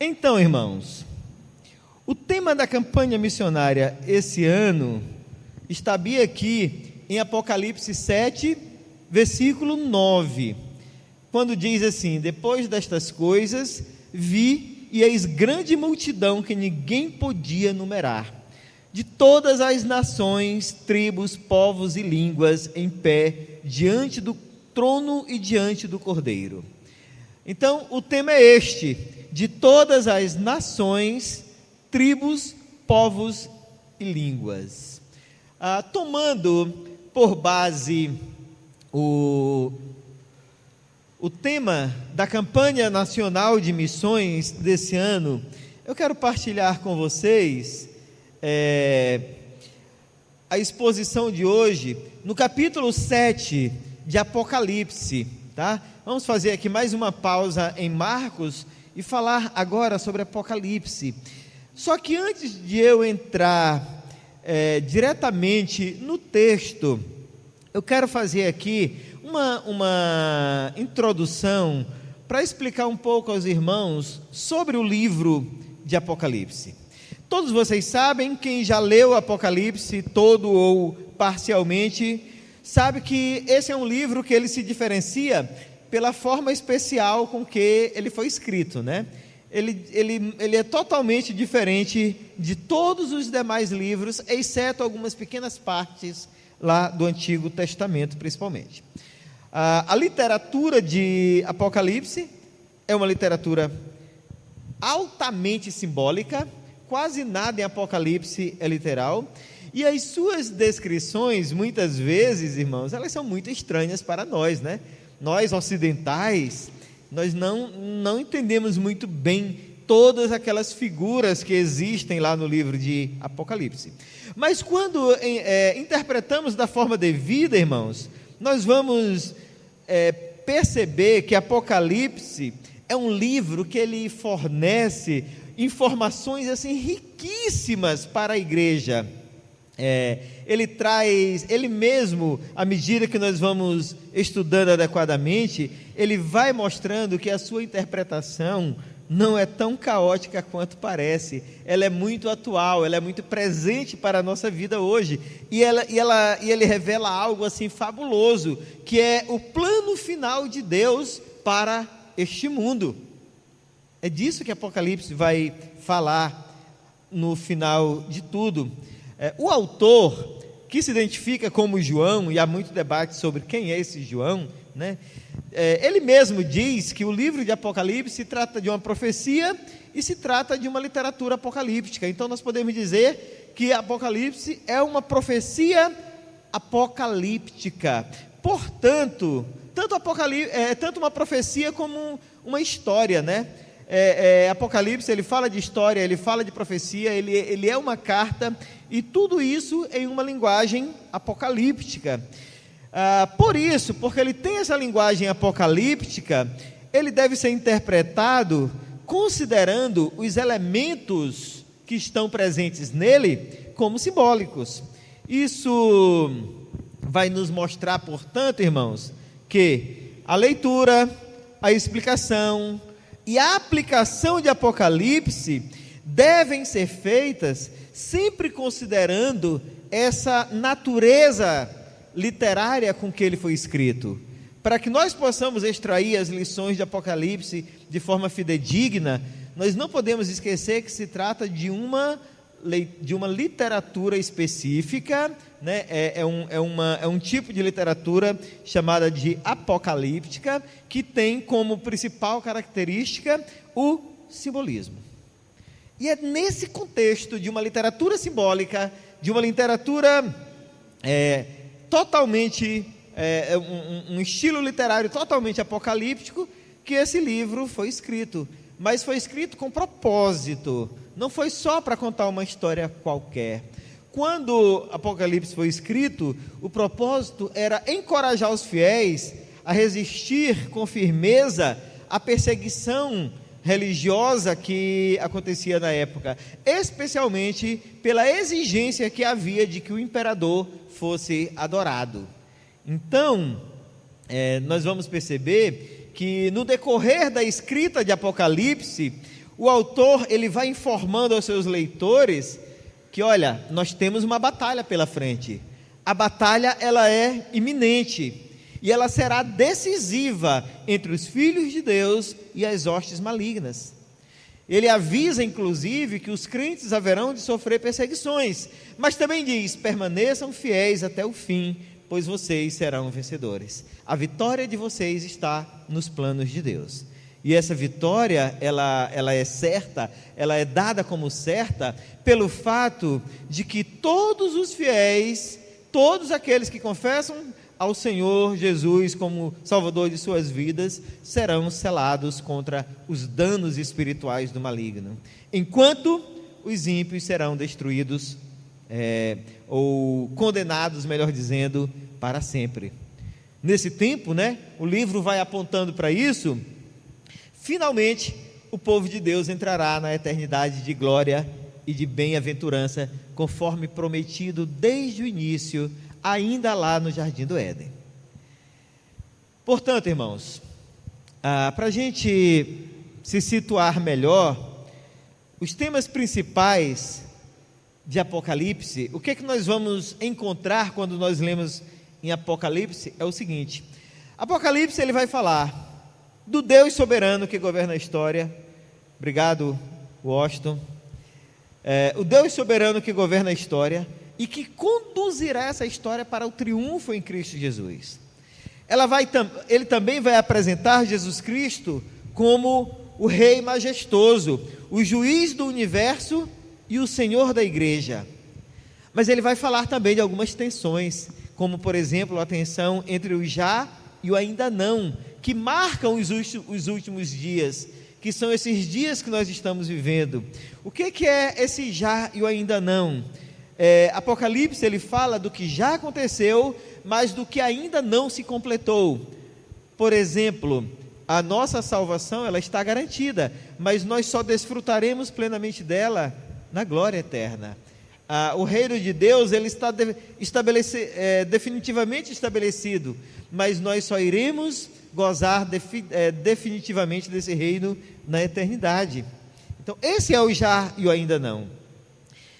Então, irmãos, o tema da campanha missionária esse ano está bem aqui em Apocalipse 7, versículo 9, quando diz assim: depois destas coisas, vi e eis grande multidão que ninguém podia numerar, de todas as nações, tribos, povos e línguas, em pé, diante do trono e diante do Cordeiro. Então, o tema é este: de todas as nações, tribos, povos e línguas. Tomando por base o tema da campanha nacional de missões desse ano, eu quero partilhar com vocês a exposição de hoje no capítulo 7 de Apocalipse, tá? Vamos fazer aqui mais uma pausa em Marcos e falar agora sobre Apocalipse. Só que antes de eu entrar diretamente no texto, eu quero fazer aqui uma introdução para explicar um pouco aos irmãos sobre o livro de Apocalipse. Todos vocês sabem, quem já leu Apocalipse todo ou parcialmente, sabe que esse é um livro que ele se diferencia pela forma especial com que ele foi escrito, né? Ele é totalmente diferente de todos os demais livros, exceto algumas pequenas partes lá do Antigo Testamento, principalmente. A literatura de Apocalipse é uma literatura altamente simbólica, quase nada em Apocalipse é literal, e as suas descrições, muitas vezes, irmãos, elas são muito estranhas para nós, né? Nós ocidentais, nós não entendemos muito bem todas aquelas figuras que existem lá no livro de Apocalipse. Mas quando interpretamos da forma devida, irmãos, nós vamos perceber que Apocalipse é um livro que ele fornece informações assim riquíssimas para a igreja. Ele mesmo, à medida que nós vamos estudando adequadamente, ele vai mostrando que a sua interpretação não é tão caótica quanto parece. Ela é muito atual, ela é muito presente para a nossa vida hoje, e ele revela algo assim fabuloso, que é o plano final de Deus para este mundo. É disso que Apocalipse vai falar no final de tudo. O autor, que se identifica como João, e há muito debate sobre quem é esse João, né? Ele mesmo diz que o livro de Apocalipse se trata de uma profecia e se trata de uma literatura apocalíptica. Então nós podemos dizer que Apocalipse é uma profecia apocalíptica. Portanto, tanto uma profecia como uma história, né? Apocalipse, ele fala de história, ele fala de profecia, ele é uma carta, e tudo isso em uma linguagem apocalíptica. Por isso, porque ele tem essa linguagem apocalíptica, ele deve ser interpretado considerando os elementos que estão presentes nele como simbólicos. Isso vai nos mostrar, portanto, irmãos, que a leitura, a explicação e a aplicação de Apocalipse devem ser feitas sempre considerando essa natureza literária com que ele foi escrito, para que nós possamos extrair as lições de Apocalipse de forma fidedigna. Nós não podemos esquecer que se trata de uma literatura específica, né? É um tipo de literatura chamada de apocalíptica, que tem como principal característica o simbolismo. E é nesse contexto de uma literatura simbólica, de uma literatura totalmente, um estilo literário totalmente apocalíptico, que esse livro foi escrito. Mas foi escrito com propósito, não foi só para contar uma história qualquer. Quando Apocalipse foi escrito, o propósito era encorajar os fiéis a resistir com firmeza à perseguição religiosa que acontecia na época, especialmente pela exigência que havia de que o imperador fosse adorado. Então, nós vamos perceber que no decorrer da escrita de Apocalipse, o autor ele vai informando aos seus leitores que, olha, nós temos uma batalha pela frente. A batalha ela é iminente e ela será decisiva entre os filhos de Deus e as hostes malignas. Ele avisa, inclusive, que os crentes haverão de sofrer perseguições, mas também diz: permaneçam fiéis até o fim, pois vocês serão vencedores. A vitória de vocês está nos planos de Deus. E essa vitória, ela é certa, ela é dada como certa, pelo fato de que todos os fiéis, todos aqueles que confessam ao Senhor Jesus como Salvador de suas vidas, serão selados contra os danos espirituais do maligno, enquanto os ímpios serão destruídos, ou condenados, melhor dizendo, para sempre. Nesse tempo, o livro vai apontando para isso. Finalmente, o povo de Deus entrará na eternidade de glória e de bem-aventurança, conforme prometido desde o início, ainda lá no Jardim do Éden. Portanto, irmãos, para a gente se situar melhor, os temas principais de Apocalipse, o que é que nós vamos encontrar quando nós lemos em Apocalipse? É o seguinte: Apocalipse ele vai falar do Deus soberano que governa a história. Obrigado, Washington. O Deus soberano que governa a história e que conduzirá essa história para o triunfo em Cristo Jesus. Ele também vai apresentar Jesus Cristo como o Rei majestoso, o juiz do universo e o Senhor da igreja. Mas ele vai falar também de algumas tensões, como por exemplo a tensão entre o já e o ainda não, que marcam os últimos dias, que são esses dias que nós estamos vivendo. O que é esse já e o ainda não? Apocalipse ele fala do que já aconteceu, mas do que ainda não se completou. Por exemplo, a nossa salvação ela está garantida, mas nós só desfrutaremos plenamente dela na glória eterna. O reino de Deus ele está definitivamente estabelecido, mas nós só iremos gozar definitivamente desse reino na eternidade. Então esse é o já e o ainda não.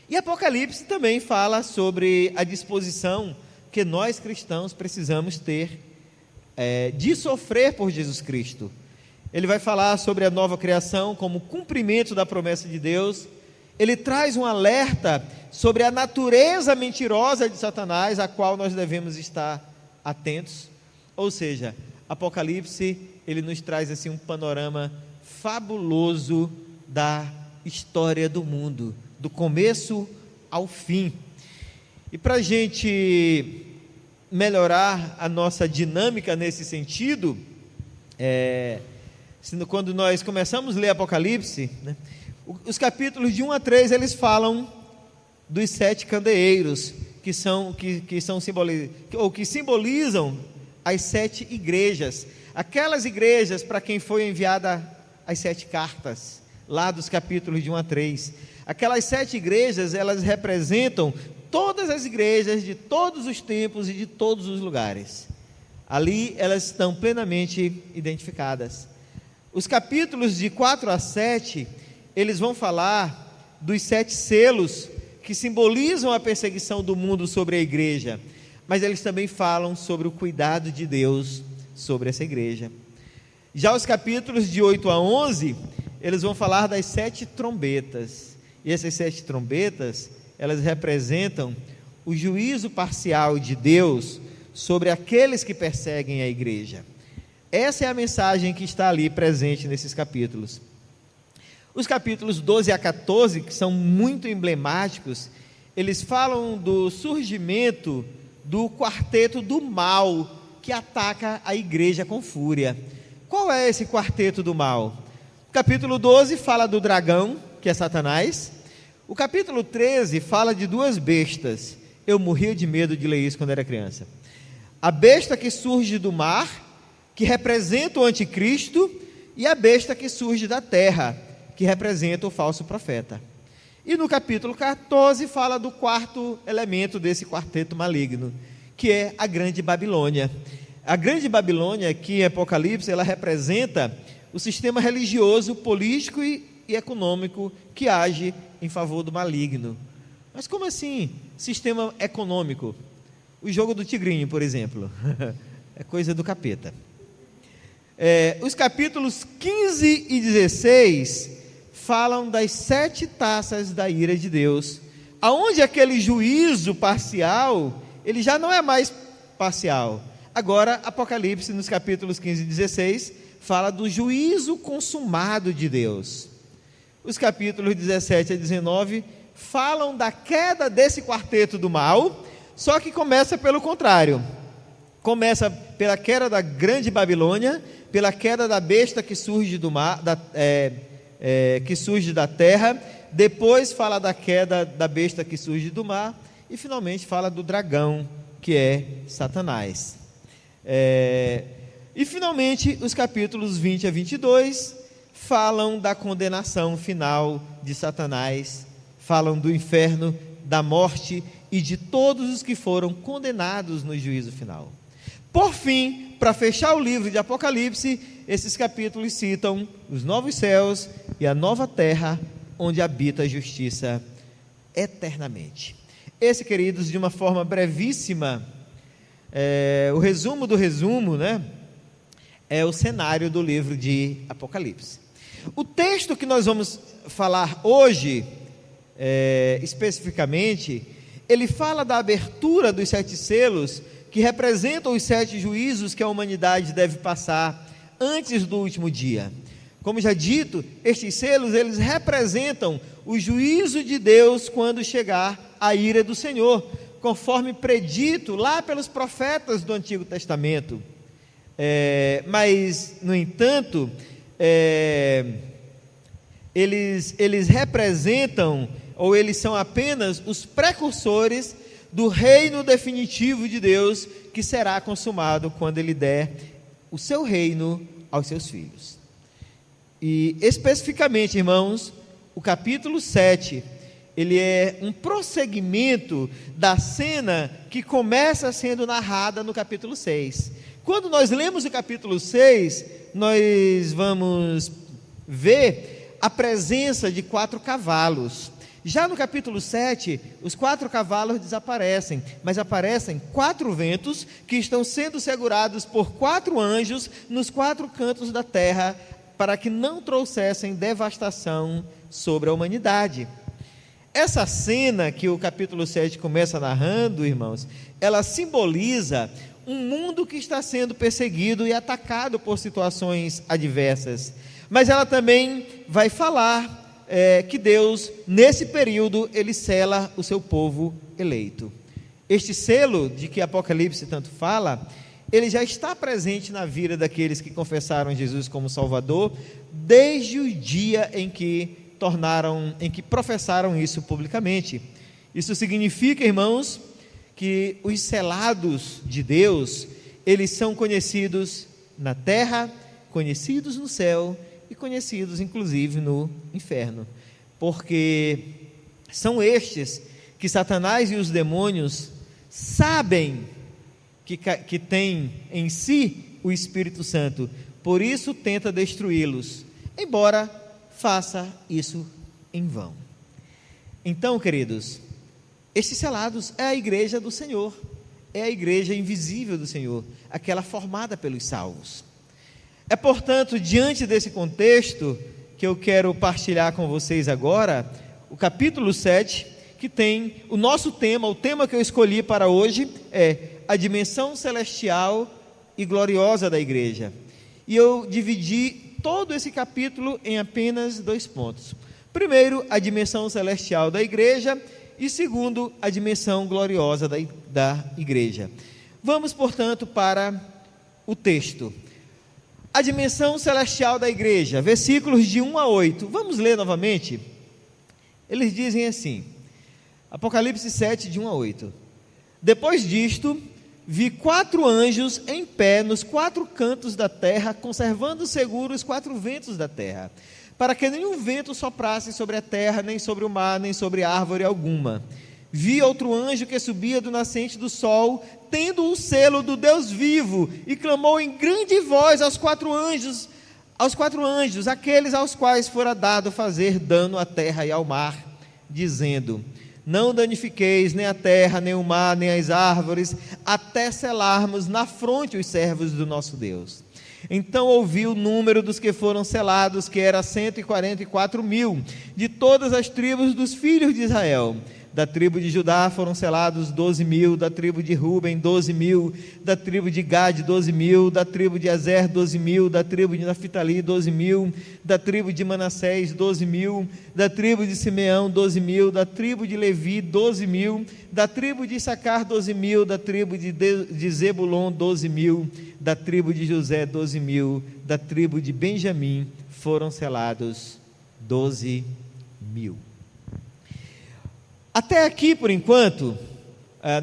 E Apocalipse também fala sobre a disposição que nós cristãos precisamos ter de sofrer por Jesus Cristo. Ele vai falar sobre a nova criação como cumprimento da promessa de Deus. Ele traz um alerta sobre a natureza mentirosa de Satanás, a qual nós devemos estar atentos. Ou seja, Apocalipse, ele nos traz assim um panorama fabuloso da história do mundo, do começo ao fim. E para a gente melhorar a nossa dinâmica nesse sentido, quando nós começamos a ler Apocalipse, os capítulos de 1 a 3, eles falam dos 7 candeeiros, que simbolizam as 7 igrejas, aquelas igrejas para quem foi enviada as 7 cartas, lá dos capítulos de 1 a 3, aquelas 7 igrejas, elas representam todas as igrejas de todos os tempos e de todos os lugares, ali elas estão plenamente identificadas. Os capítulos de 4 a 7, eles vão falar dos 7 selos, que simbolizam a perseguição do mundo sobre a igreja, mas eles também falam sobre o cuidado de Deus sobre essa igreja. Já os capítulos de 8 a 11, eles vão falar das 7 trombetas, e essas 7 trombetas, elas representam o juízo parcial de Deus sobre aqueles que perseguem a igreja. Essa é a mensagem que está ali presente nesses capítulos. Os capítulos 12 a 14, que são muito emblemáticos, eles falam do surgimento do quarteto do mal, que ataca a igreja com fúria. Qual é esse quarteto do mal? O capítulo 12 fala do dragão, que é Satanás. O capítulo 13 fala de 2 bestas. Eu morria de medo de ler isso quando era criança. A besta que surge do mar, que representa o anticristo, e a besta que surge da terra, que representa o falso profeta. E no capítulo 14 fala do 4º elemento desse quarteto maligno, que é a Grande Babilônia. A Grande Babilônia, aqui em Apocalipse, ela representa o sistema religioso, político e econômico que age em favor do maligno. Mas como assim, sistema econômico? O jogo do tigrinho, por exemplo, é coisa do capeta. Os capítulos 15 e 16 falam das 7 taças da ira de Deus, aonde aquele juízo parcial, ele já não é mais parcial. Agora, Apocalipse, nos capítulos 15 e 16, fala do juízo consumado de Deus. Os capítulos 17 a 19 falam da queda desse quarteto do mal, só que começa pelo contrário. Começa pela queda da grande Babilônia, pela queda da besta que surge do mar, que surge da terra, depois fala da queda da besta que surge do mar, e finalmente fala do dragão, que é Satanás. E finalmente os capítulos 20 a 22 falam da condenação final de Satanás, falam do inferno, da morte e de todos os que foram condenados no juízo final. Por fim, para fechar o livro de Apocalipse, esses capítulos citam os novos céus e a nova terra, onde habita a justiça eternamente. Esse, queridos, de uma forma brevíssima, o resumo do resumo, é o cenário do livro de Apocalipse. O texto que nós vamos falar hoje, especificamente, ele fala da abertura dos 7 selos, que representam os 7 juízos que a humanidade deve passar antes do último dia. Como já dito, estes selos, eles representam o juízo de Deus quando chegar a ira do Senhor, conforme predito lá pelos profetas do Antigo Testamento. Mas, no entanto, eles representam, ou eles são apenas os precursores do reino definitivo de Deus, que será consumado quando Ele der o seu reino aos seus filhos. E especificamente, irmãos, o capítulo 7, ele é um prosseguimento da cena que começa sendo narrada no capítulo 6. Quando nós lemos o capítulo 6, nós vamos ver a presença de 4 cavalos. Já no capítulo 7, os 4 cavalos desaparecem, mas aparecem 4 ventos que estão sendo segurados por 4 anjos nos 4 cantos da terra, para que não trouxessem devastação sobre a humanidade. Essa cena que o capítulo 7 começa narrando, irmãos, ela simboliza um mundo que está sendo perseguido e atacado por situações adversas, mas ela também vai falar que Deus, nesse período, Ele sela o seu povo eleito. Este selo de que Apocalipse tanto fala, ele já está presente na vida daqueles que confessaram Jesus como Salvador, desde o dia em que professaram isso publicamente. Isso significa, irmãos, que os selados de Deus, eles são conhecidos na terra, conhecidos no céu e conhecidos inclusive no inferno, porque são estes que Satanás e os demônios sabem que tem em si o Espírito Santo, por isso tenta destruí-los, embora faça isso em vão. Então, queridos, estes selados é a igreja do Senhor, é a igreja invisível do Senhor, aquela formada pelos salvos. É, portanto, diante desse contexto que eu quero partilhar com vocês agora, o capítulo 7, que tem o nosso tema, o tema que eu escolhi para hoje é a dimensão celestial e gloriosa da igreja. E eu dividi todo esse capítulo em apenas 2 pontos. Primeiro, a dimensão celestial da igreja, e segundo, a dimensão gloriosa da igreja. Vamos, portanto, para o texto. A dimensão celestial da igreja, versículos de 1 a 8. Vamos ler novamente? Eles dizem assim, Apocalipse 7, de 1 a 8. Depois disto, vi 4 anjos em pé nos 4 cantos da terra, conservando seguros os 4 ventos da terra, para que nenhum vento soprasse sobre a terra, nem sobre o mar, nem sobre árvore alguma. Vi outro anjo que subia do nascente do sol, tendo o selo do Deus vivo, e clamou em grande voz aos 4 anjos aos 4 anjos, aqueles aos quais fora dado fazer dano à terra e ao mar, dizendo: não danifiqueis nem a terra, nem o mar, nem as árvores, até selarmos na fronte os servos do nosso Deus. Então ouvi o número dos que foram selados, que era 144.000, de todas as tribos dos filhos de Israel. Da tribo de Judá foram selados 12.000, da tribo de Ruben 12.000, da tribo de Gade 12.000, da tribo de Azer 12.000, da tribo de Naphtali 12.000, da tribo de Manassés 12.000, da tribo de Simeão 12.000, da tribo de Levi 12.000, da tribo de Issacar 12.000, da tribo de Zebulon 12.000, da tribo de José 12.000, da tribo de Benjamim foram selados 12.000. Até aqui, por enquanto,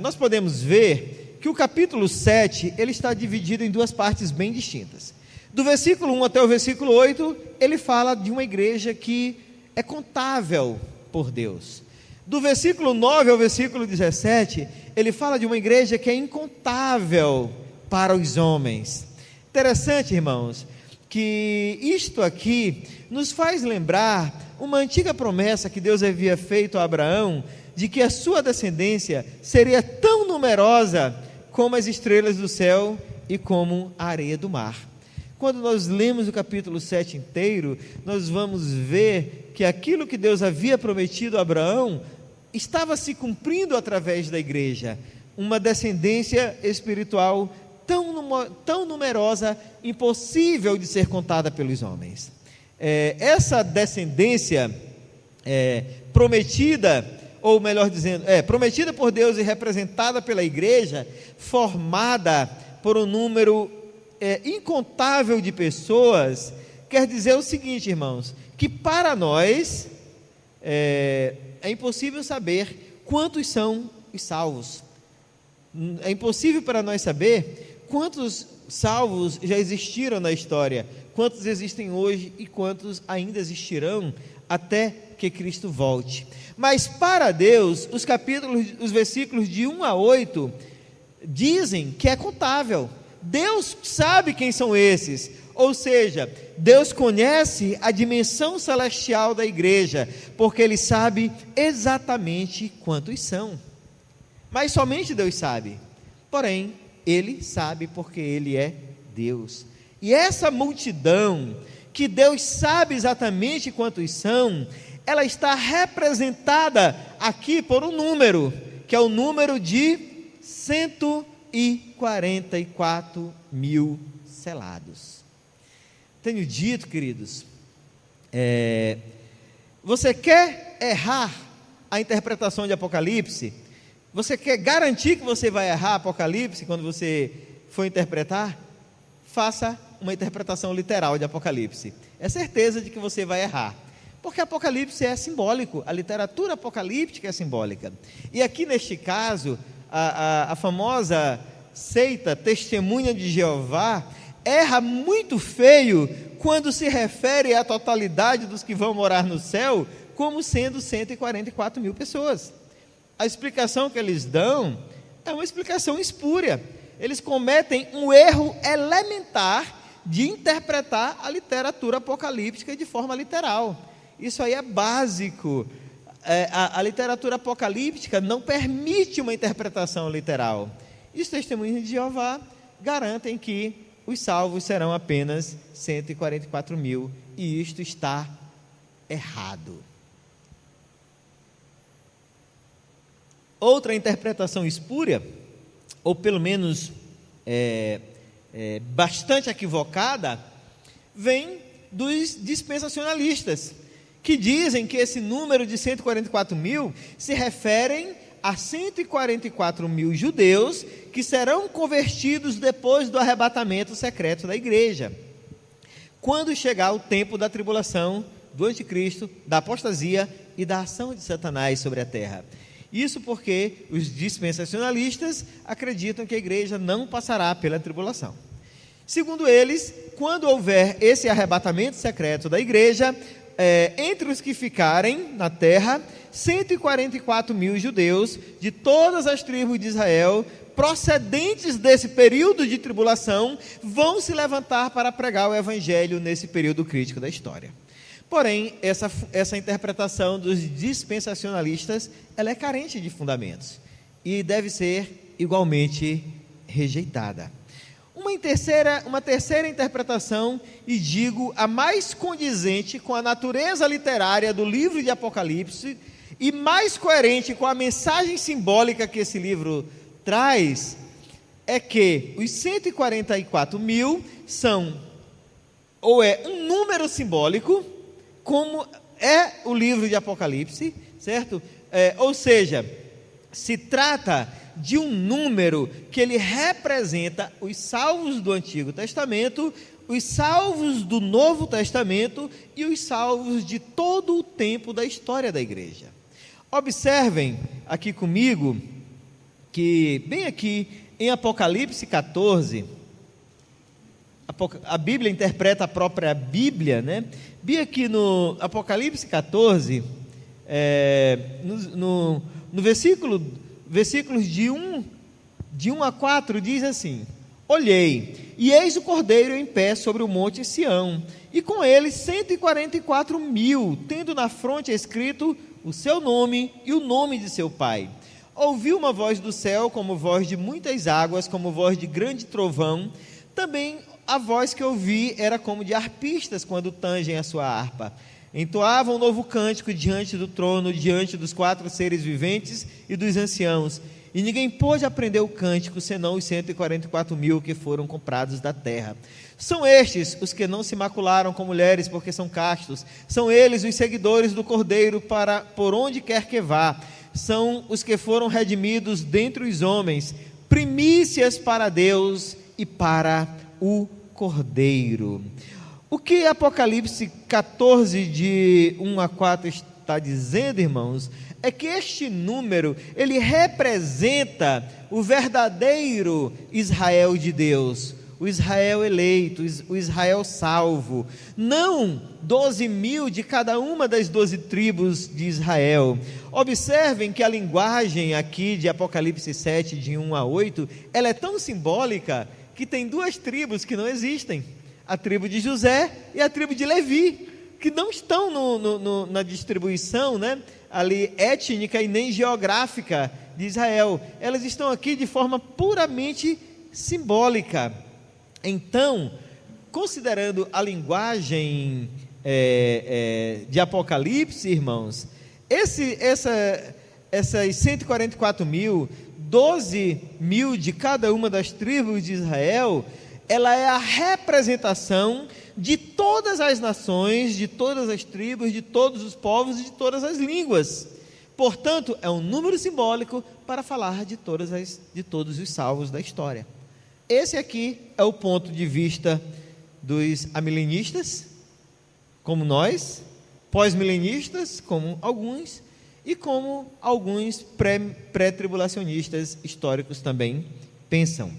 nós podemos ver que o capítulo 7, ele está dividido em 2 partes bem distintas. Do versículo 1 até o versículo 8, ele fala de uma igreja que é contável por Deus. Do versículo 9 ao versículo 17, ele fala de uma igreja que é incontável para os homens. Interessante, irmãos, que isto aqui nos faz lembrar uma antiga promessa que Deus havia feito a Abraão, de que a sua descendência seria tão numerosa como as estrelas do céu e como a areia do mar. Quando nós lemos o capítulo 7 inteiro, nós vamos ver que aquilo que Deus havia prometido a Abraão estava se cumprindo através da igreja, uma descendência espiritual tão numerosa, impossível de ser contada pelos homens. Essa descendência prometida, ou melhor dizendo, prometida por Deus e representada pela igreja, formada por um número incontável de pessoas, quer dizer o seguinte, irmãos, que para nós é impossível saber quantos são os salvos. É impossível para nós saber quantos salvos já existiram na história, quantos existem hoje e quantos ainda existirão até que Cristo volte. Mas para Deus, os versículos de 1 a 8 dizem que é contável. Deus sabe quem são esses, ou seja, Deus conhece a dimensão celestial da igreja, porque Ele sabe exatamente quantos são. Mas somente Deus sabe, porém, Ele sabe porque Ele é Deus. E essa multidão, que Deus sabe exatamente quantos são, ela está representada aqui por um número, que é o número de 144.000 selados. Tenho dito, queridos, você quer errar a interpretação de Apocalipse? Você quer garantir que você vai errar Apocalipse quando você for interpretar? Faça uma interpretação literal de Apocalipse. É certeza de que você vai errar, porque Apocalipse é simbólico, a literatura apocalíptica é simbólica. E aqui neste caso, a famosa seita Testemunha de Jeová erra muito feio quando se refere à totalidade dos que vão morar no céu como sendo 144.000 pessoas. A explicação que eles dão é uma explicação espúria. Eles cometem um erro elementar de interpretar a literatura apocalíptica de forma literal. Isso aí é básico. A literatura apocalíptica não permite uma interpretação literal. E os testemunhos de Jeová garantem que os salvos serão apenas 144.000, e isto está errado. Outra interpretação espúria, ou pelo menos bastante equivocada, vem dos dispensacionalistas, que dizem que esse número de 144.000 se referem a 144.000 judeus que serão convertidos depois do arrebatamento secreto da igreja, quando chegar o tempo da tribulação, do anticristo, da apostasia e da ação de Satanás sobre a terra. Isso porque os dispensacionalistas acreditam que a igreja não passará pela tribulação. Segundo eles, quando houver esse arrebatamento secreto da igreja, entre os que ficarem na terra, 144 mil judeus de todas as tribos de Israel, procedentes desse período de tribulação, vão se levantar para pregar o evangelho nesse período crítico da história. Porém, essa interpretação dos dispensacionalistas, ela é carente de fundamentos e deve ser igualmente rejeitada. Uma terceira interpretação, e digo a mais condizente com a natureza literária do livro de Apocalipse e mais coerente com a mensagem simbólica que esse livro traz, é que os 144 mil são, ou é um número simbólico, como é o livro de Apocalipse, certo? Ou seja, se trata de um número que ele representa os salvos do Antigo Testamento, os salvos do Novo Testamento e os salvos de todo o tempo da história da igreja. Observem aqui comigo que, bem aqui em Apocalipse 14, a Bíblia interpreta a própria Bíblia, né? Bem aqui no Apocalipse 14, no versículos de 1 a 4, diz assim: olhei, e eis o Cordeiro em pé sobre o monte Sião, e com ele 144 mil, tendo na fronte escrito o seu nome e o nome de seu pai. Ouvi uma voz do céu, como voz de muitas águas, como voz de grande trovão. Também a voz que ouvi era como de arpistas quando tangem a sua harpa. Entoavam um novo cântico diante do trono, diante dos 4 seres viventes e dos anciãos. E ninguém pôde aprender o cântico, senão os 144 mil que foram comprados da terra. São estes os que não se macularam com mulheres, porque são castos. São eles os seguidores do Cordeiro por onde quer que vá. São os que foram redimidos dentre os homens, primícias para Deus e para o Cordeiro. O que Apocalipse 14, de 1 a 4 está dizendo, irmãos, é que este número, ele representa o verdadeiro Israel de Deus, o Israel eleito, o Israel salvo, não 12 mil de cada uma das 12 tribos de Israel. Observem que a linguagem aqui de Apocalipse 7, de 1 a 8, ela é tão simbólica que tem 2 tribos que não existem, a tribo de José e a tribo de Levi, que não estão na distribuição, né, ali étnica e nem geográfica de Israel. Elas estão aqui de forma puramente simbólica. Então, considerando a linguagem de Apocalipse, irmãos, essas 144 mil, 12 mil de cada uma das tribos de Israel, ela é a representação de todas as nações, de todas as tribos, de todos os povos e de todas as línguas. Portanto, é um número simbólico para falar de todos os salvos da história. Esse aqui é o ponto de vista dos amilenistas, como nós, pós-milenistas, como alguns, e como alguns pré-tribulacionistas históricos também pensam.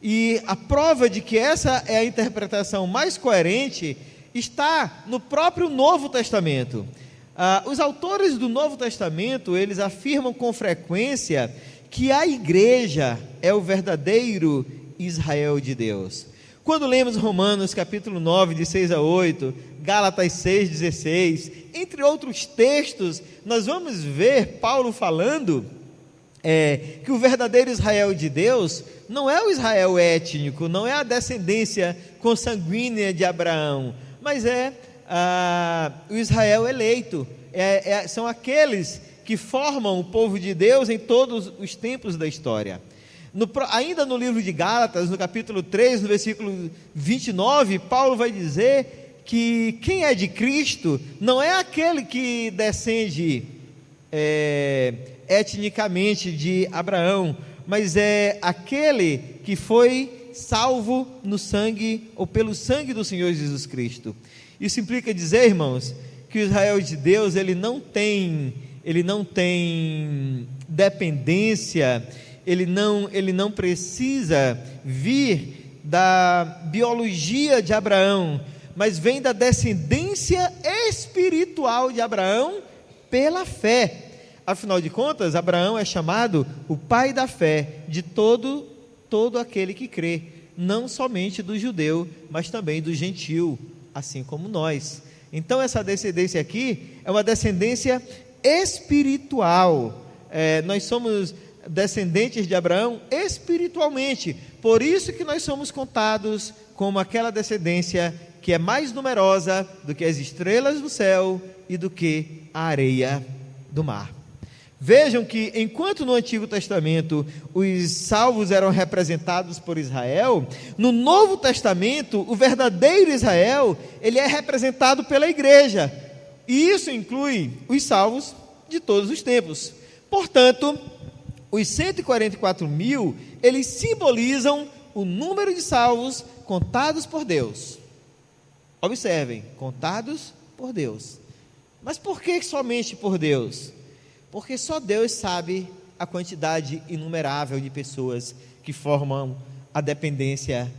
E a prova de que essa é a interpretação mais coerente está no próprio Novo Testamento. Os autores do Novo Testamento, eles afirmam com frequência que a igreja é o verdadeiro Israel de Deus. Quando lemos Romanos capítulo 9, de 6 a 8, Gálatas 6, 16, entre outros textos, nós vamos ver Paulo falando que o verdadeiro Israel de Deus não é o Israel étnico, não é a descendência consanguínea de Abraão, mas é o Israel eleito, são aqueles que formam o povo de Deus em todos os tempos da história. Ainda no livro de Gálatas, no capítulo 3, no versículo 29, Paulo vai dizer que quem é de Cristo não é aquele que descende etnicamente de Abraão, mas é aquele que foi salvo no sangue, ou pelo sangue do Senhor Jesus Cristo. Isso implica dizer, irmãos, que o Israel de Deus, ele não tem dependência, ele não precisa vir da biologia de Abraão, mas vem da descendência espiritual de Abraão pela fé. Afinal de contas, Abraão é chamado o pai da fé de todo aquele que crê, não somente do judeu, mas também do gentil, assim como nós. Então essa descendência aqui é uma descendência espiritual. Nós somos descendentes de Abraão espiritualmente, por isso que nós somos contados como aquela descendência que é mais numerosa do que as estrelas do céu e do que a areia do mar. Vejam que enquanto no Antigo Testamento os salvos eram representados por Israel, no Novo Testamento o verdadeiro Israel, ele é representado pela igreja, e isso inclui os salvos de todos os tempos. Portanto, os 144 mil, eles simbolizam o número de salvos contados por Deus. Observem, contados por Deus. Mas por que somente por Deus? Porque só Deus sabe a quantidade inumerável de pessoas que formam a descendência,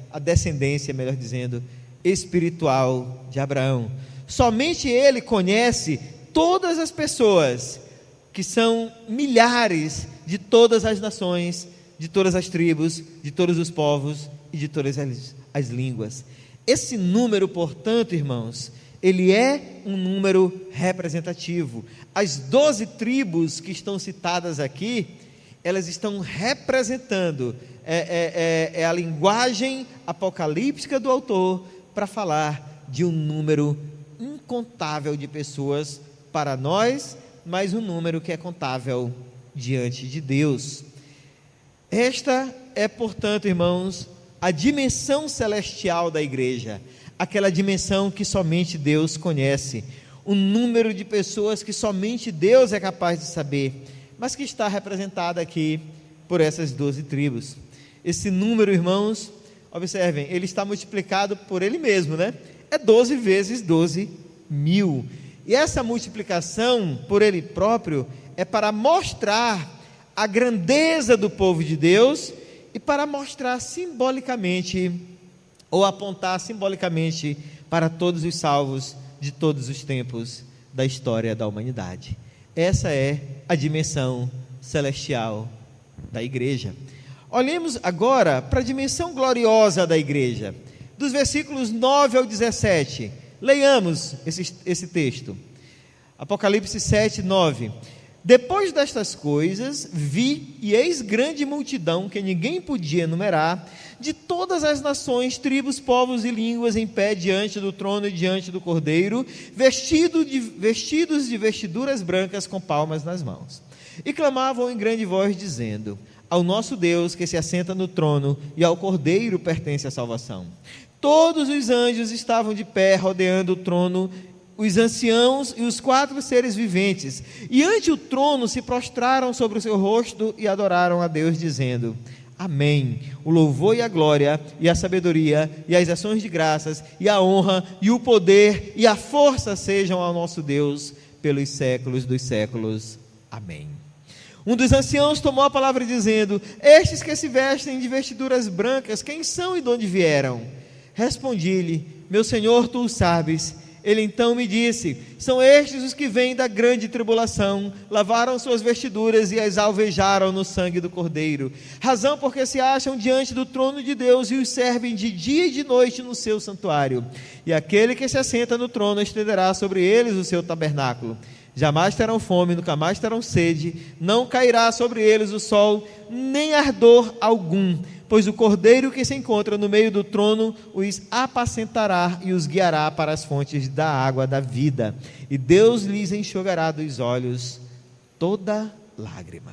melhor dizendo, espiritual de Abraão. Somente Ele conhece todas as pessoas, que são milhares, de todas as nações, de todas as tribos, de todos os povos e de todas as línguas. Esse número, portanto, irmãos, ele é um número representativo. As 12 tribos que estão citadas aqui, elas estão representando, a linguagem apocalíptica do autor para falar de um número incontável de pessoas para nós, mas um número que é contável diante de Deus. Esta é, portanto, irmãos, a dimensão celestial da igreja, aquela dimensão que somente Deus conhece, um número de pessoas que somente Deus é capaz de saber, mas que está representada aqui por essas 12 tribos. Esse número, irmãos, observem, ele está multiplicado por ele mesmo, né? É 12 vezes 12 mil, e essa multiplicação por ele próprio é para mostrar a grandeza do povo de Deus e para mostrar simbolicamente, ou apontar simbolicamente para todos os salvos de todos os tempos da história da humanidade. Essa é a dimensão celestial da igreja. Olhemos agora para a dimensão gloriosa da igreja, dos versículos 9 ao 17. Leiamos esse texto. Apocalipse 7, 9. Depois destas coisas, vi, e eis grande multidão, que ninguém podia enumerar, de todas as nações, tribos, povos e línguas, em pé diante do trono e diante do Cordeiro, vestidos de vestiduras brancas, com palmas nas mãos. E clamavam em grande voz, dizendo: ao nosso Deus, que se assenta no trono, e ao Cordeiro pertence a salvação. Todos os anjos estavam de pé, rodeando o trono, os anciãos e os 4 seres viventes, e ante o trono se prostraram sobre o seu rosto e adoraram a Deus, dizendo: amém, o louvor e a glória, e a sabedoria, e as ações de graças, e a honra, e o poder, e a força sejam ao nosso Deus, pelos séculos dos séculos. Amém. Um dos anciãos tomou a palavra dizendo: estes que se vestem de vestiduras brancas, quem são e de onde vieram? Respondi-lhe: meu Senhor, tu o sabes. Ele então me disse: são estes os que vêm da grande tribulação, lavaram suas vestiduras e as alvejaram no sangue do Cordeiro, razão porque se acham diante do trono de Deus e os servem de dia e de noite no seu santuário. E aquele que se assenta no trono estenderá sobre eles o seu tabernáculo. Jamais terão fome, nunca mais terão sede, não cairá sobre eles o sol, nem ardor algum, pois o Cordeiro que se encontra no meio do trono os apacentará e os guiará para as fontes da água da vida, e Deus lhes enxugará dos olhos toda lágrima.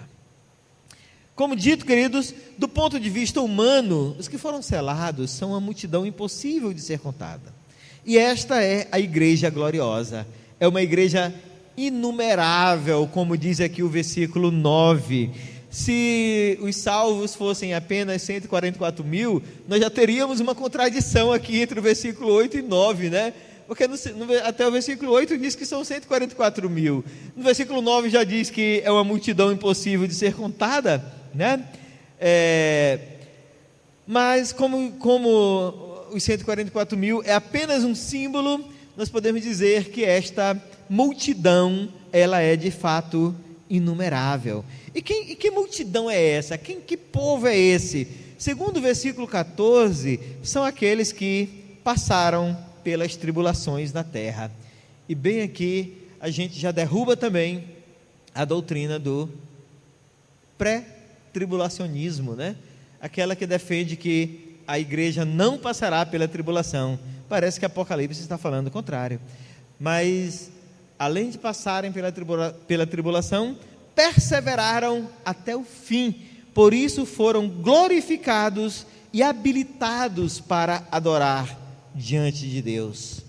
Como dito, queridos, do ponto de vista humano, os que foram selados são uma multidão impossível de ser contada, e esta é a igreja gloriosa, é uma igreja inumerável, como diz aqui o versículo 9. Se os salvos fossem apenas 144 mil, nós já teríamos uma contradição aqui entre o versículo 8 e 9, né? Porque até o versículo 8 diz que são 144 mil, no versículo 9 já diz que é uma multidão impossível de ser contada, né? Mas como os 144 mil é apenas um símbolo, nós podemos dizer que esta multidão ela é de fato inumerável. E que multidão é essa? Que povo é esse? Segundo o versículo 14, são aqueles que passaram pelas tribulações na terra. E bem aqui, a gente já derruba também a doutrina do pré-tribulacionismo, né? Aquela que defende que a igreja não passará pela tribulação. Parece que Apocalipse está falando o contrário. Mas, além de passarem pela tribulação, perseveraram até o fim. Por isso foram glorificados e habilitados para adorar diante de Deus.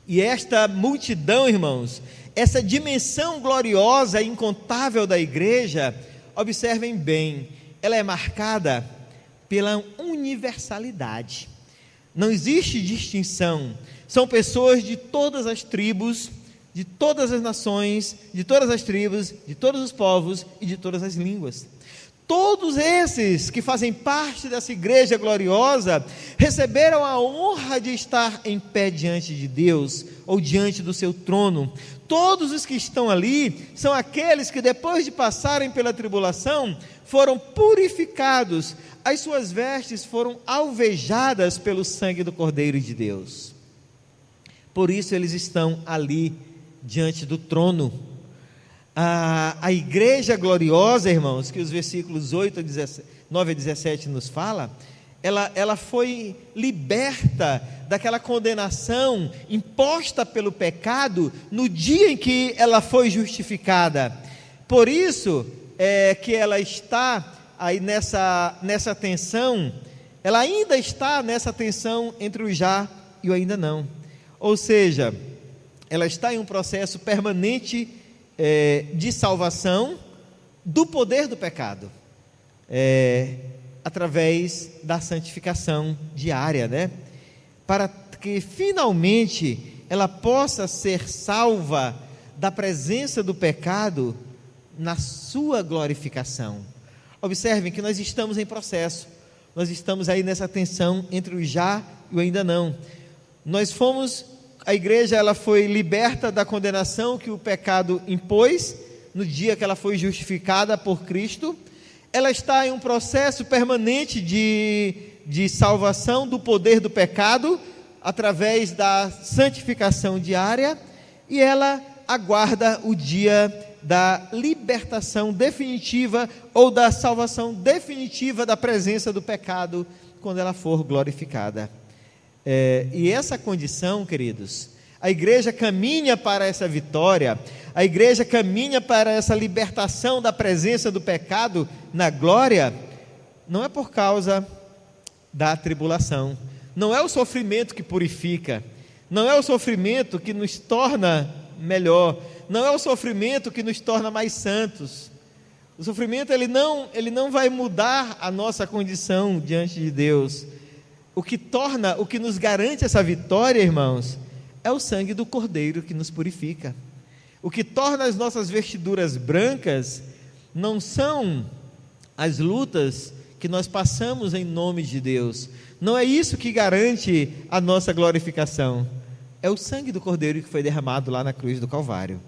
E esta multidão, irmãos, essa dimensão gloriosa e incontável da igreja, observem bem, ela é marcada pela universalidade. Não existe distinção. São pessoas de todas as tribos, de todas as nações, de todas as tribos, de todos os povos e de todas as línguas. Todos esses que fazem parte dessa igreja gloriosa receberam a honra de estar em pé diante de Deus ou diante do seu trono. Todos os que estão ali são aqueles que, depois de passarem pela tribulação, foram purificados, as suas vestes foram alvejadas pelo sangue do Cordeiro de Deus. Por isso eles estão ali diante do trono. A igreja gloriosa, irmãos, que os versículos 9 a 17 nos fala, ela foi liberta daquela condenação imposta pelo pecado no dia em que ela foi justificada. Por isso que ela está aí nessa tensão, ela ainda está nessa tensão entre o já e o ainda não. Ou seja, ela está em um processo permanente de salvação do poder do pecado, através da santificação diária, né? Para que finalmente ela possa ser salva da presença do pecado na sua glorificação. Observem que nós estamos em processo, nós estamos aí nessa tensão entre o já e o ainda não. A igreja ela foi liberta da condenação que o pecado impôs no dia que ela foi justificada por Cristo. Ela está em um processo permanente de salvação do poder do pecado através da santificação diária, e ela aguarda o dia da libertação definitiva ou da salvação definitiva da presença do pecado quando ela for glorificada. E essa condição, queridos, a igreja caminha para essa vitória, a igreja caminha para essa libertação da presença do pecado na glória, não é por causa da tribulação, não é o sofrimento que purifica, não é o sofrimento que nos torna melhor, não é o sofrimento que nos torna mais santos. O sofrimento ele não vai mudar a nossa condição diante de Deus. O que nos garante essa vitória, irmãos, é o sangue do Cordeiro que nos purifica. O que torna as nossas vestiduras brancas não são as lutas que nós passamos em nome de Deus. Não é isso que garante a nossa glorificação. É o sangue do Cordeiro que foi derramado lá na cruz do Calvário.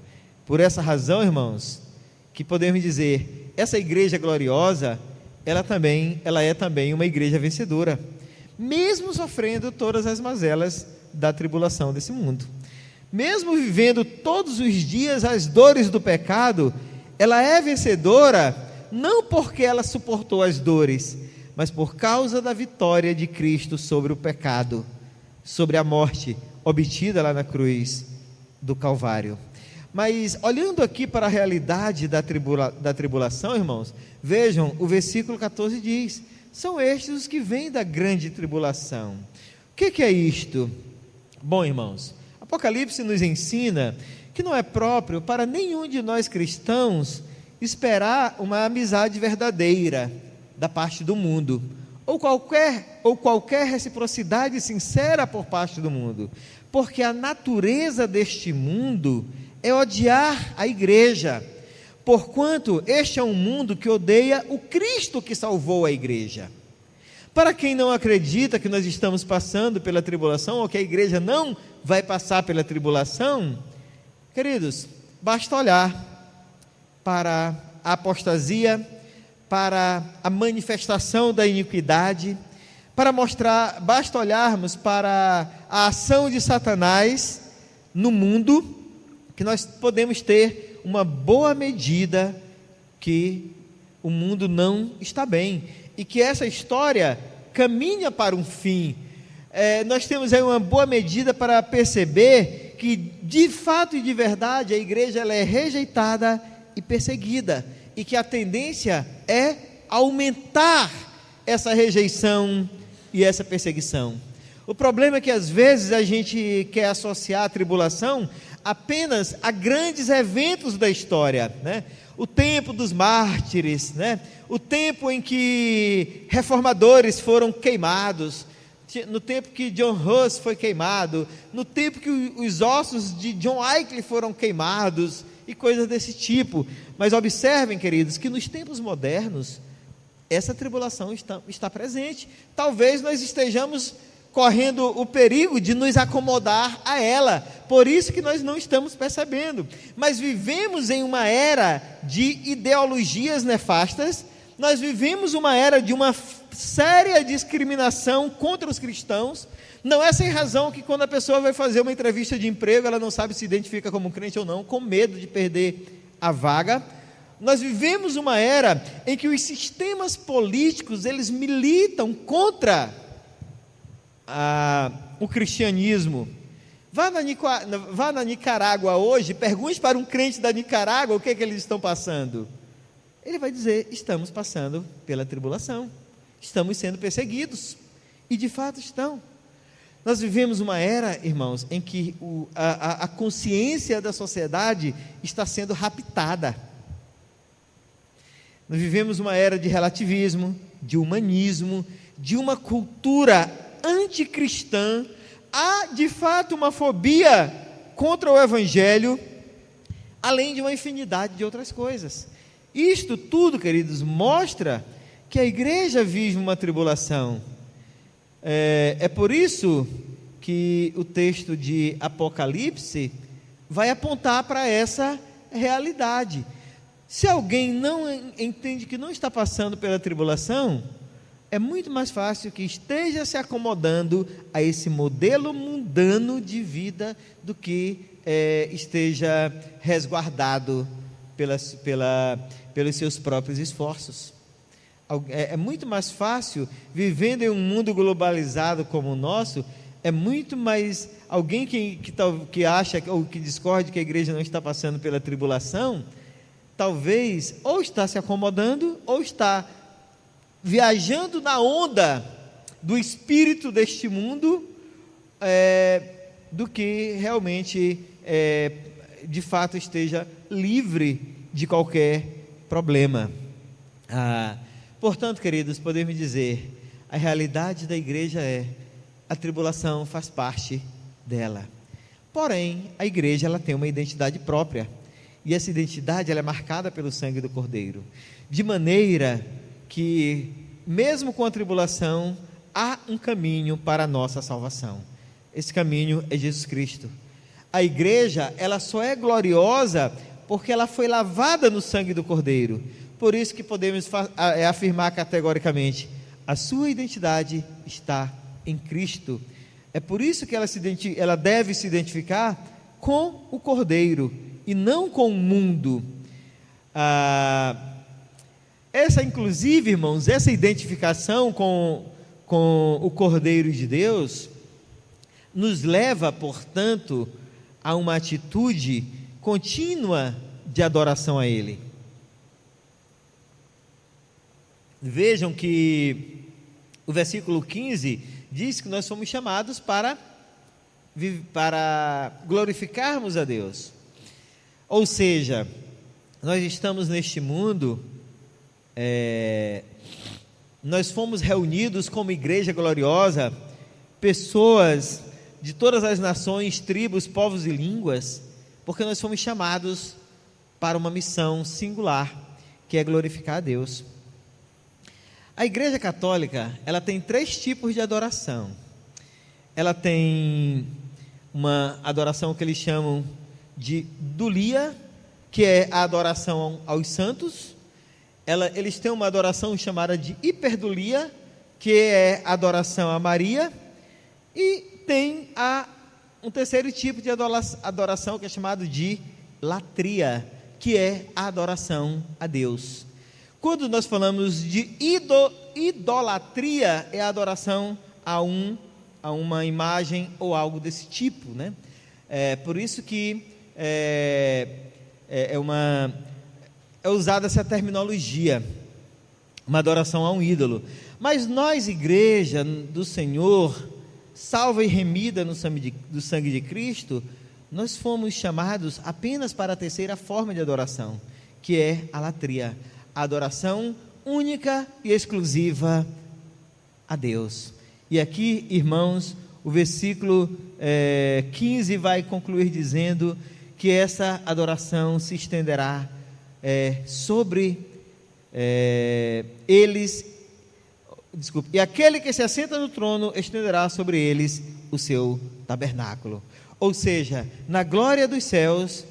Por essa razão, irmãos, que podemos dizer, essa igreja gloriosa, ela é também uma igreja vencedora, mesmo sofrendo todas as mazelas da tribulação desse mundo, mesmo vivendo todos os dias as dores do pecado, ela é vencedora, não porque ela suportou as dores, mas por causa da vitória de Cristo sobre o pecado, sobre a morte obtida lá na cruz do Calvário. Mas olhando aqui para a realidade da tribulação, irmãos, vejam, o versículo 14 diz: são estes os que vêm da grande tribulação. O que é isto? Bom, irmãos, Apocalipse nos ensina que não é próprio para nenhum de nós cristãos esperar uma amizade verdadeira da parte do mundo, ou qualquer reciprocidade sincera por parte do mundo, porque a natureza deste mundo é odiar a igreja, porquanto este é um mundo que odeia o Cristo que salvou a igreja. Para quem não acredita que nós estamos passando pela tribulação, ou que a igreja não vai passar pela tribulação, queridos, basta olhar para a apostasia, para a manifestação da iniquidade, basta olharmos para a ação de Satanás no mundo, que nós podemos ter uma boa medida que o mundo não está bem, e que essa história caminha para um fim. Nós temos aí uma boa medida para perceber que, de fato e de verdade, a igreja ela é rejeitada e perseguida, e que a tendência é aumentar essa rejeição e essa perseguição. O problema é que às vezes a gente quer associar a tribulação apenas a grandes eventos da história, né? O tempo dos mártires, né? O tempo em que reformadores foram queimados, no tempo que John Hus foi queimado, no tempo que os ossos de John Wycliffe foram queimados, e coisas desse tipo. Mas observem, queridos, que nos tempos modernos, essa tribulação está presente. Talvez nós estejamos correndo o perigo de nos acomodar a ela, por isso que nós não estamos percebendo. Mas vivemos em uma era de ideologias nefastas, nós vivemos uma era de uma séria discriminação contra os cristãos. Não é sem razão que quando a pessoa vai fazer uma entrevista de emprego, ela não sabe se identifica como crente ou não, com medo de perder a vaga. Nós vivemos uma era em que os sistemas políticos, eles militam contra o cristianismo. Vá na Nicarágua hoje, pergunte para um crente da Nicarágua o que eles estão passando. Ele vai dizer: estamos passando pela tribulação, estamos sendo perseguidos, e de fato estão. Nós vivemos uma era, irmãos, em que a consciência da sociedade está sendo raptada. Nós vivemos uma era de relativismo, de humanismo, de uma cultura anticristã. Há de fato uma fobia contra o Evangelho, além de uma infinidade de outras coisas. Isto tudo, queridos, mostra que a igreja vive uma tribulação. É por isso que o texto de Apocalipse vai apontar para essa realidade. Se alguém não entende que não está passando pela tribulação, é muito mais fácil que esteja se acomodando a esse modelo mundano de vida do que esteja resguardado pelos seus próprios esforços. É muito mais fácil, vivendo em um mundo globalizado como o nosso, é muito mais alguém que acha ou que discorde que a igreja não está passando pela tribulação, talvez ou está se acomodando ou está viajando na onda do espírito deste mundo, do que realmente de fato esteja livre de qualquer problema. Portanto, queridos, podemos dizer, a realidade da igreja a tribulação faz parte dela. Porém, a igreja ela tem uma identidade própria, e essa identidade ela é marcada pelo sangue do Cordeiro, de maneira que, mesmo com a tribulação, há um caminho para a nossa salvação. Esse caminho é Jesus Cristo. A igreja, ela só é gloriosa porque ela foi lavada no sangue do Cordeiro. Por isso que podemos afirmar categoricamente: a sua identidade está em Cristo. É por isso que ela deve se identificar com o Cordeiro e não com o mundo. Inclusive, irmãos, essa identificação com o Cordeiro de Deus nos leva, portanto, a uma atitude contínua de adoração a Ele. Vejam que o versículo 15 diz que nós somos chamados para glorificarmos a Deus. Ou seja, nós estamos neste mundo, nós fomos reunidos como igreja gloriosa, pessoas de todas as nações, tribos, povos e línguas, porque nós fomos chamados para uma missão singular, que é glorificar a Deus. A igreja católica, ela tem 3 tipos de adoração. Ela tem uma adoração que eles chamam de dulia, que é a adoração aos santos. Eles têm uma adoração chamada de hiperdulia, que é a adoração a Maria, e tem um terceiro tipo de adoração que é chamado de latria, que é a adoração a Deus. Quando nós falamos de idolatria, é a adoração a uma imagem ou algo desse tipo, né? Por isso que é usada essa terminologia, uma adoração a um ídolo. Mas nós, igreja do Senhor, salva e remida do sangue de Cristo, nós fomos chamados apenas para a terceira forma de adoração, que é a latria, a adoração única e exclusiva a Deus. E aqui, irmãos, o versículo 15 vai concluir dizendo que essa adoração se estenderá sobre eles, e aquele que se assenta no trono estenderá sobre eles o seu tabernáculo. Ou seja, na glória dos céus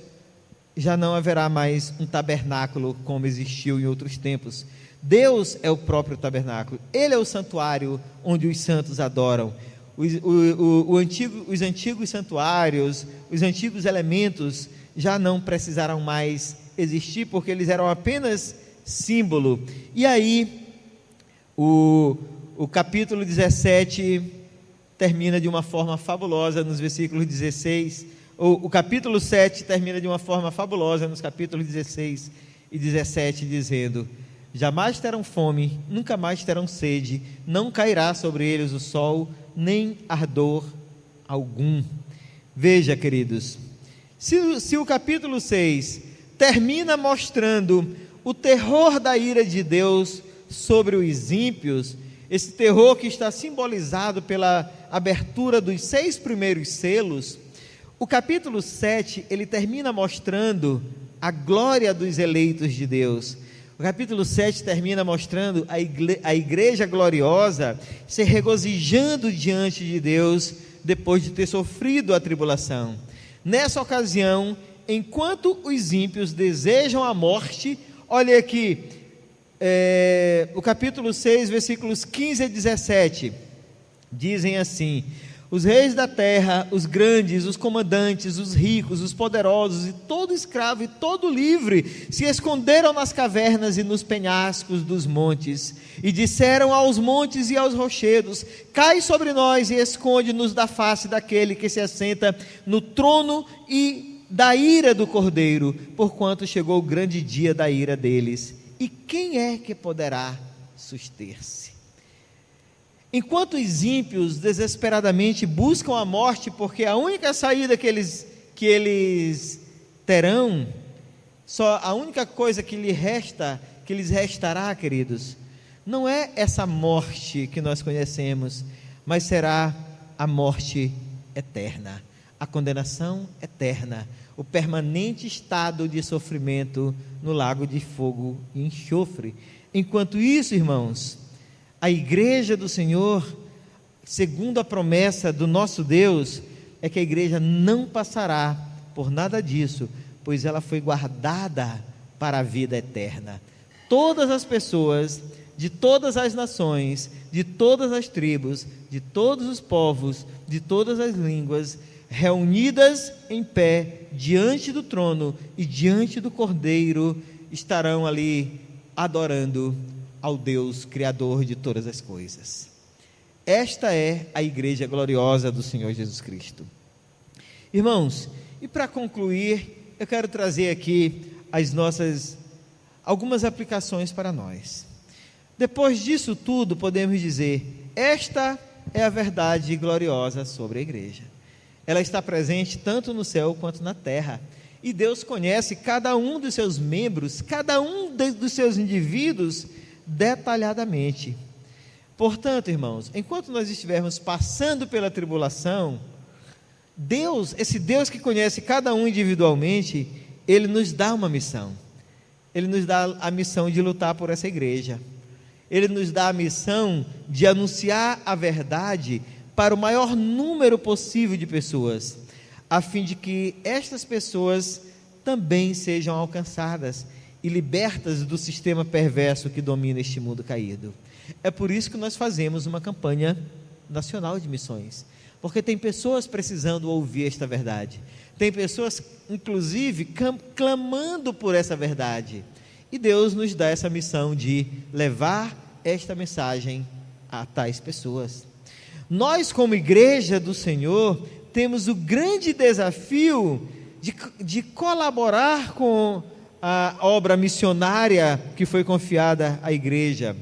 já não haverá mais um tabernáculo como existiu em outros tempos. Deus é o próprio tabernáculo, Ele é o santuário onde os santos adoram. Os antigos santuários, os antigos elementos já não precisarão mais existir, porque eles eram apenas símbolo. E aí o capítulo 17 termina de uma forma fabulosa nos versículos 16, o capítulo 7 termina de uma forma fabulosa nos capítulos 16 e 17, dizendo: jamais terão fome, nunca mais terão sede, não cairá sobre eles o sol, nem ardor algum. Veja, queridos, se o capítulo 6 termina mostrando o terror da ira de Deus sobre os ímpios, esse terror que está simbolizado pela abertura dos 6 primeiros selos, o capítulo 7, ele termina mostrando a glória dos eleitos de Deus. O capítulo 7 termina mostrando a igreja gloriosa se regozijando diante de Deus depois de ter sofrido a tribulação. Nessa ocasião, enquanto os ímpios desejam a morte, olha aqui, o capítulo 6, versículos 15 a 17, dizem assim: os reis da terra, os grandes, os comandantes, os ricos, os poderosos, e todo escravo e todo livre, se esconderam nas cavernas e nos penhascos dos montes, e disseram aos montes e aos rochedos: cai sobre nós e esconde-nos da face daquele que se assenta no trono e da ira do Cordeiro, porquanto chegou o grande dia da ira deles. E quem é que poderá suster-se? Enquanto os ímpios desesperadamente buscam a morte, porque a única saída que eles terão, só a única coisa que lhes restará, queridos, não é essa morte que nós conhecemos, mas será a morte eterna, a condenação eterna, o permanente estado de sofrimento no lago de fogo e enxofre. Enquanto isso, irmãos, a igreja do Senhor, segundo a promessa do nosso Deus, é que a igreja não passará por nada disso, pois ela foi guardada para a vida eterna. Todas as pessoas, de todas as nações, de todas as tribos, de todos os povos, de todas as línguas, reunidas em pé diante do trono e diante do Cordeiro, estarão ali adorando ao Deus Criador de todas as coisas. Esta é a igreja gloriosa do Senhor Jesus Cristo. Irmãos, e para concluir, eu quero trazer aqui algumas aplicações para nós. Depois disso tudo, podemos dizer: esta é a verdade gloriosa sobre a igreja. Ela está presente tanto no céu quanto na terra, e Deus conhece cada um dos seus membros, cada um dos seus indivíduos detalhadamente. Portanto, irmãos, enquanto nós estivermos passando pela tribulação, Deus, esse Deus que conhece cada um individualmente, Ele nos dá uma missão. Ele nos dá a missão de lutar por essa igreja. Ele nos dá a missão de anunciar a verdade para o maior número possível de pessoas, a fim de que estas pessoas também sejam alcançadas e libertas do sistema perverso que domina este mundo caído. É por isso que nós fazemos uma campanha nacional de missões, porque tem pessoas precisando ouvir esta verdade, tem pessoas inclusive clamando por essa verdade, e Deus nos dá essa missão de levar esta mensagem a tais pessoas. Nós, como igreja do Senhor, temos o grande desafio de colaborar com a obra missionária que foi confiada à igreja,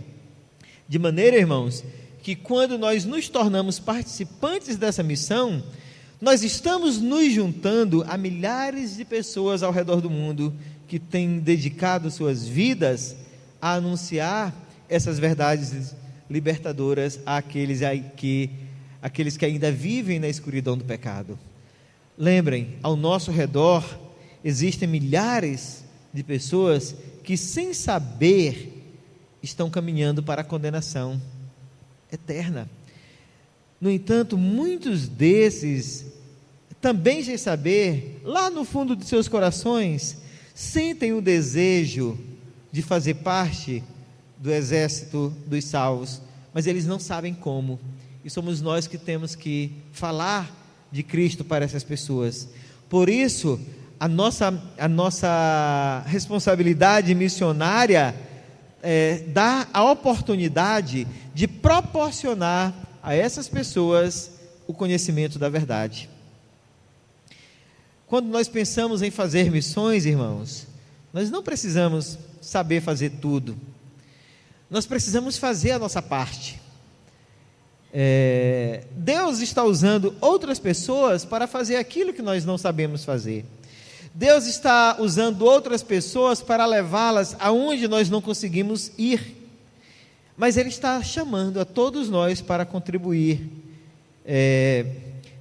de maneira, irmãos, que quando nós nos tornamos participantes dessa missão, nós estamos nos juntando a milhares de pessoas ao redor do mundo que têm dedicado suas vidas a anunciar essas verdades libertadoras àqueles que ainda vivem na escuridão do pecado. Lembrem, ao nosso redor existem milhares de pessoas que, sem saber, estão caminhando para a condenação eterna. No entanto, muitos desses, também sem saber, lá no fundo de seus corações, sentem o desejo de fazer parte do exército dos salvos, mas eles não sabem como, e somos nós que temos que falar de Cristo para essas pessoas. Por isso, a nossa responsabilidade missionária dá a oportunidade de proporcionar a essas pessoas o conhecimento da verdade. Quando nós pensamos em fazer missões, irmãos, nós não precisamos saber fazer tudo, nós precisamos fazer a nossa parte. Deus está usando outras pessoas para fazer aquilo que nós não sabemos fazer. Deus está usando outras pessoas para levá-las aonde nós não conseguimos ir, mas Ele está chamando a todos nós para contribuir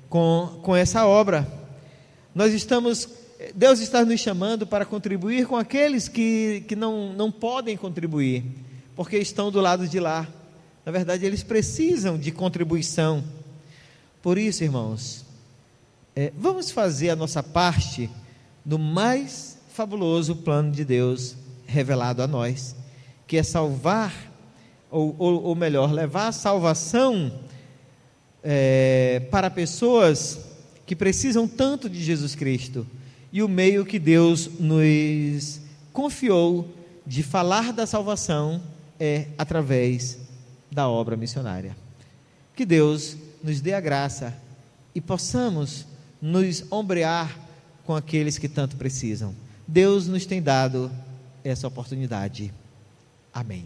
com essa obra. Deus está nos chamando para contribuir com aqueles que não podem contribuir, porque estão do lado de lá. Na verdade, eles precisam de contribuição. Por isso, irmãos, vamos fazer a nossa parte no mais fabuloso plano de Deus revelado a nós, que é salvar, ou melhor, levar a salvação para pessoas que precisam tanto de Jesus Cristo, e o meio que Deus nos confiou de falar da salvação é através da obra missionária. Que Deus nos dê a graça e possamos nos ombrear com aqueles que tanto precisam. Deus nos tem dado essa oportunidade. Amém.